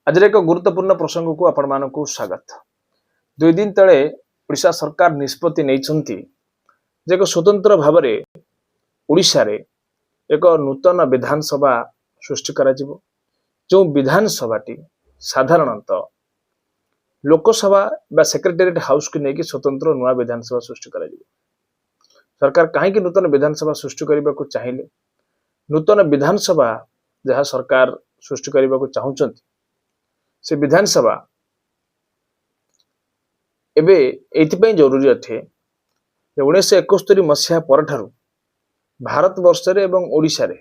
आज एक गुरुत्वपूर्ण प्रसंग को आपण मानक स्वागत। 2 दिन तले ओडिशा सरकार निष्पत्ति नहीं एक स्वतंत्र भाव ओडिशा रे एक नूतन विधानसभा सृष्टि करा जिवो। जो विधानसभाटी साधारणतः लोकसभा बा सेक्रेटेरिएट हाउस को लेकिन स्वतंत्र नुआ विधानसभा सृष्टि करा जिवो। सरकार कहीं नूतन विधानसभा सृष्टि करने को चाहिए नूतन विधानसभा जहाँ सरकार सृष्टि करने को चाहूँगी से विधानसभा एबे एथिपाई जरूरी अटे 1971 मसीहा परठारु भारत वर्ष रे एवं ओडिशा रे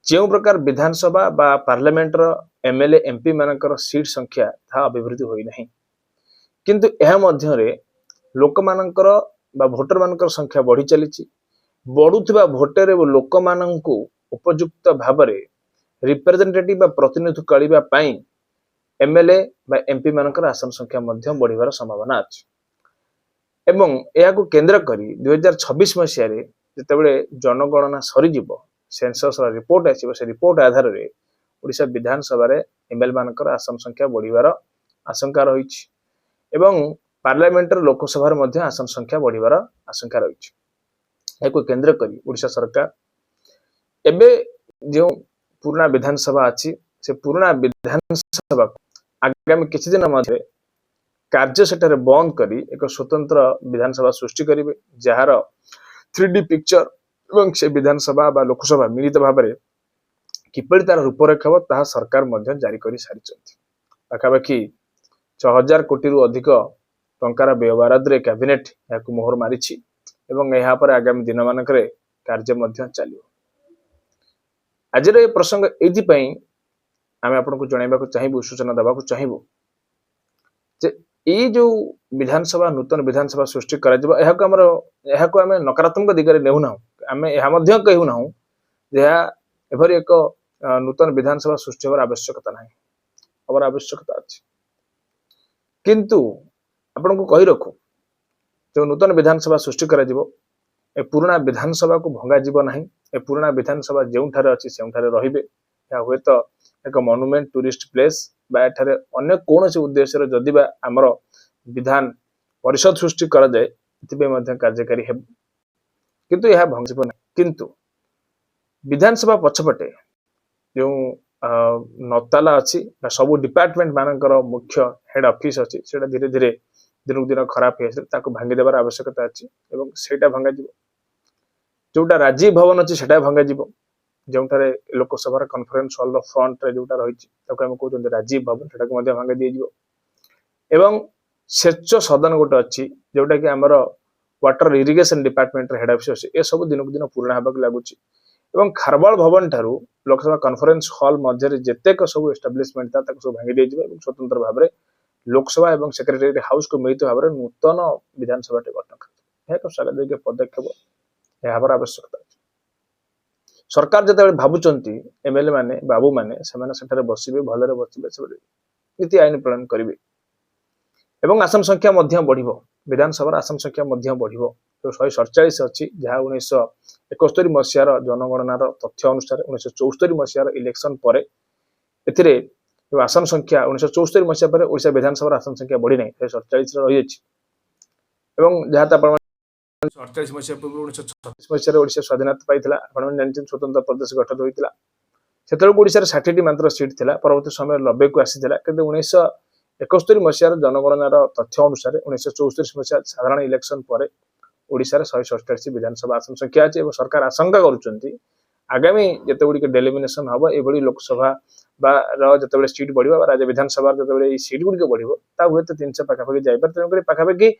जो प्रकार विधानसभा बा पार्लियामेंट रो एमएलए एमपी मानकर सीट संख्या ता अभिवृद्धि होई नहीं, किंतु एहा मध्य रे लोक मानकर बा वोटर मानकर संख्या बढ़ी चली बढ़ुथिबा वोटर एवं लोक माननकु उपयुक्त भाव रे रिप्रेजेंटेटिव बा प्रतिनिधित्व करिबा पई एमएलए बा एमपी मानकर आसन संख्या मध्य बढ़िबार संभावना अछि। एवं एहाकु केंद्र करी 2026 मसीह रे जेतेबेले जनगणना सरी जिवो सेंसस रा रिपोर्ट आसीबो से रिपोर्ट आधार रे ओडिशा विधानसभा रे एमएलए मानकर आसन संख्या बढ़िबार आशंका रहिछि एवं पार्लियामेंट रे लोकसभा रे मध्य आसन संख्या बढ़िबार आशंका रहिछि। एहाकु केंद्र करी ओडिशा सरकार एबे जो पुराना विधानसभा अछि से पुराना विधानसभा आगामी किछि दिन मध्य कार्य सेठारे बंद करी एक स्वतंत्र विधानसभा सृष्टि करिवे जहार 3D पिक्चर एवं से विधानसभा बा लोकसभा मिलित भाव में किपरि तार रूपरेख हो ताहा सरकार मध्य जारी करी सारिछथि। पाखापाखि 6000 कोटी रु अधिक टंकार व्यवहार कैबिनेट याकु मोहर मारिछि एवं यहाँ पर आगामी दिन मानकरे कार्य मध्य चलियो। आज ये प्रसंग एथि आम आपको जनवाक चाहबू सूचना देवाक चाहबू जे ये जो विधानसभा नूतन विधानसभा सृष्टि कर नकारात्मक दिगरे नेउ ना आम यह कहू ना एभरी एक नूतन विधानसभा सृष्टि होवर आवश्यकता ना हमार आवश्यकता अच्छी, किंतु आपण को कही रखू जो नूतन विधानसभा सृष्टि कर पुराना विधानसभा को भंगा जीव ना ए पुराना विधानसभा जो अच्छी से रे हुए तो एक मॉन्यूमेंट टूरिस्ट प्लेस बा एठारे अन्य कौन से उद्देश्य जदि बा आमर विधान परिषद सृष्टि करा जाए कार्यकारी हे, किंतु यह भंगजीव ना। किंतु विधानसभा पछपटे जो नताला अच्छी सब डिपार्टमेंट मानकर मुख्य हेड ऑफिस अच्छी से धीरे धीरे दिन दिन खराब हो भांगी देवार आवश्यकता अच्छी एवं सेटा भंगा जीव। जोटा राजीव भवन अच्छी सेटा भंगा जीव जो लोकसभा कॉन्फ्रेंस हॉल फ्रंट रे जोटा रही कहते राजीव भवन से भांगी दिज्व एवं सेच सदन गोटे अच्छी जोटा कि आमर water irrigation department head office अच्छी ए सब दिन को दिन पुराना होगा लगुच एवं खारबाल भवन ठारू लोकसभा कॉन्फ्रेंस हॉल मध्य जेतेक सब एस्टाब्लिशमेंट था सब भांगी दिज्व स्वतंत्र भाव में लोकसभा और सेक्रेटेरिएट हाउस को मिलित भाव में नूतन विधानसभा गठन कर एक स्वागत पदक्षेप यहाँ आवश्यकता अच्छी। सरकार जो भावुंट एमएलए माने बाबू माने से बसवे भलरे बसवे नीति आईन प्रणायन करेंगे एवं आसन संख्या बढ़ विधानसभा आसन संख्या बढ़ जो 147 अच्छी जहाँ 1971 मसीहार जनगणनार तथ्य अनुसार 1974 मसीहार इलेक्शन पर जो आसन संख्या 1974 मसीहा पर ओडिशा विधानसभा आसन संख्या बढ़ी ना 147 रही जहाँ 48 मसीहा पूर्व 1936 मसीह ओडिशा स्वाधीनता पाई स्वतंत्र प्रदेश गठन होता से ओडिशा 60टी मात्र सीट थिला परवर्ती समय 90 को आसीथिला किंतु 1971 मसीहार जनगणनार तथ्य अनुसार 1974 मसीहा साधारण इलेक्शन पर ओडिशा 147 विधानसभा आसन संख्या अच्छी और सरकार आशंका करुँच आगामी जिते गुड़िक डेलिमिनेशन हम ये लोकसभा जो सीट बढ़ राज्य विधानसभा जो सीट गुड़िक बढ़ हुए तो 300 पाखापाखि जापर तेणुक पाखापाखि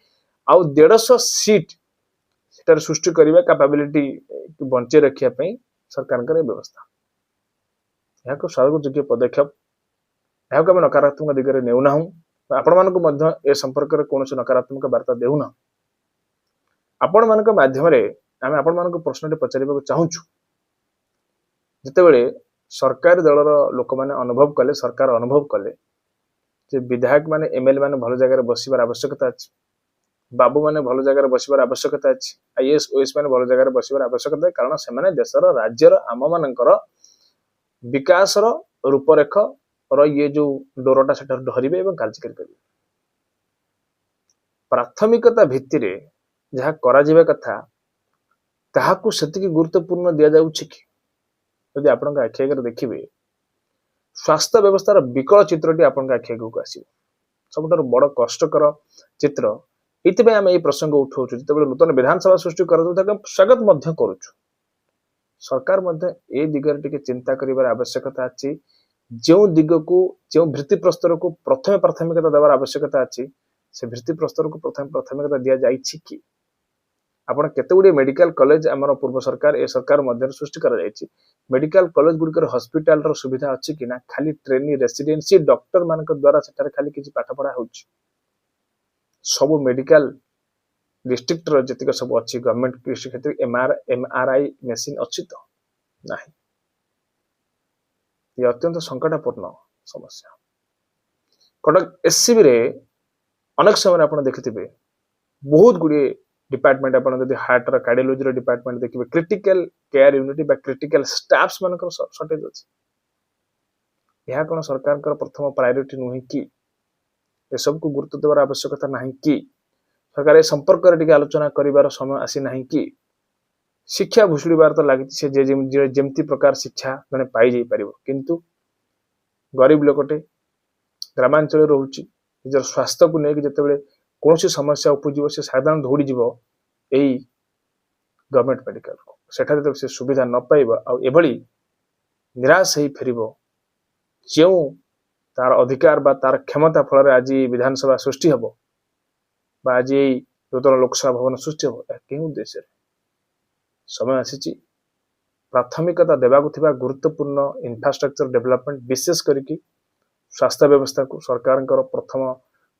आउ 150 सीट सेटार सृष्टि करने कैपेबिलिटी बंचे रखापी सरकार व्यवस्था यहाँ स्वागत योग्य पदक्षेप यहाँ आम नकारात्मक दिगरे नेउ ना आपण मान ए संपर्क में कौन नकारात्मक वार्ता देना आपण मान मध्यम आम आपण मान प्रश्न पचार चाहूँ जितेबले सरकारी दलर लोक मैंने अनुभव कले सरकार अनुभव कले विधायक माने एमएलए माने भल जगह बसबार आवश्यकता अच्छी बाबू माने भल जगह बसबार आवश्यकता अच्छी आईएएस ओएस माने भल जगह बसबार आवश्यकता है कारण से देशर राज्यर आम मानकर विकास रूपरेख ये जो डोरटा से धरवे और कार्यकारी करेंगे। प्राथमिकता भित्ति जहाँ करा कथा ताहाकू सेतिकी गुरुत्वपूर्ण दिया जाउछि कि यदि आपण आखि आगे देखिए स्वास्थ्य व्यवस्थार विकल चित्रटी आपण आखि आगे आसो सबुठ बड़ कष्टकर चित्र ये आम ये प्रसंग उठाऊ जो नूतन विधानसभा सृष्टि कर स्वागत करुचु सरकार ए दिगरे टिके चिंता करिवार आवश्यकता अच्छी जो दिग को जो भित्ति प्रस्तर को प्रथम प्राथमिकता देवार आवश्यकता अच्छी से भित्ति प्रस्तर को प्रथम प्राथमिकता दि जाइछि कि आपण केते गुडी मेडिकल कॉलेज हमर पूर्व सरकार ए सरकार मध्य सृष्टि करा जाइछि मेडिकल कॉलेज गुडी हॉस्पिटल रो सुविधा अछि कि ना खाली ट्रेनी रेसिडेंसी डॉक्टर मानक द्वारा सेठार खाली किछि पाठ पढ़ा होछि सब मेडिकल डिस्ट्रिक्ट रो जतिक सब अछि गवर्नमेंट कृषि क्षेत्र एमआरआई मशीन अछि तो नाही ये अत्यंत संकटपूर्ण समस्या कटक एससीबी रे अनेक समय आपण देखिथिबे बहुत गुडी डिपार्टमेंट आपण जदि हार्ट रो कार्डियोलॉजी रो डिपार्टमेंट देखिबे क्रिटिकल केयर यूनिट बा क्रिटिकल स्टाफ्स मानकर शॉर्टेज अछि यह कोन सरकार कर प्रथम प्रायोरिटी नुहि कि ए सब को गुरुत्व देवार आवश्यकता नाही कि सरकार ए संपर्क रे आलोचना करिवार समय आसी नाही कि शिक्षा भुसुड़ीबार तो लगी से जेमती प्रकार शिक्षा मैंने पाई जाई परिबो किंतु गरीब लोकटे ग्रामांचल रोची निजर स्वास्थ्य को लेकिन जिते कौन समस्या उपजीव से साधारण दौड़ी जीव यही गवर्नमेंट मेडिकल को सेठा से सुविधा न पाइब आभली निराश हो फेर जो तार अधिकार बा तार क्षमता फल आज विधानसभा सृष्टि हम आज नूतन लोकसभा भवन सृष्टि हम के उद्देश्य समय आसी प्राथमिकता देवाक गुरुत्वपूर्ण इंफ्रास्ट्रक्चर डेवलपमेंट विशेष करके स्वास्थ्य व्यवस्था को सरकार प्रथम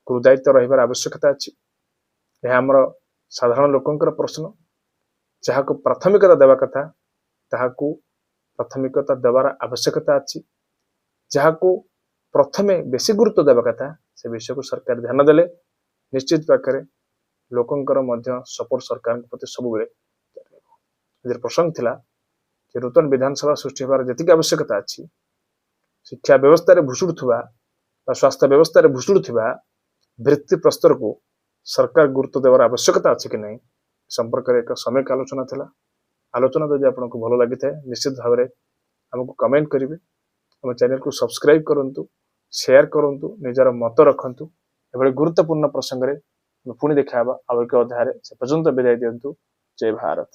गुरुदायित्व रही आवश्यकता अच्छी यह आमर साधारण लोकंकर प्रश्न जहाँ को प्राथमिकता देवा कथा ताहाकू प्राथमिकता देवार आवश्यकता अच्छी जहाँ को प्रथमे बेसी गुरुत्व देवा कथा से विषय को सरकार ध्यान देले निश्चित पाखे लोकंकर सपोर्ट सरकार प्रति सब प्रसंग थिला कि नूतन विधानसभा सृष्टि होबार जतिक आवश्यकता अच्छी शिक्षा व्यवस्था रे भुसुड़ुवा स्वास्थ्य व्यवस्था रे भुसुड़ुवा वृत्ति प्रस्तर को सरकार गुरुत्व देवार आवश्यकता अच्छी कि नहीं संपर्क में एक समय आलोचना थिला आलोचना जदि आपको भल लगी था निश्चित भाव में आमको कमेंट करेंगे आम चैनल को सब्सक्राइब करंतु शेयर करंतु निजर मत रखंतु एभली गुरुत्वपूर्ण प्रसंग में पुणी देखा आउ एक अध्याय से पर्यंत विदाय दिंतु जय भारत।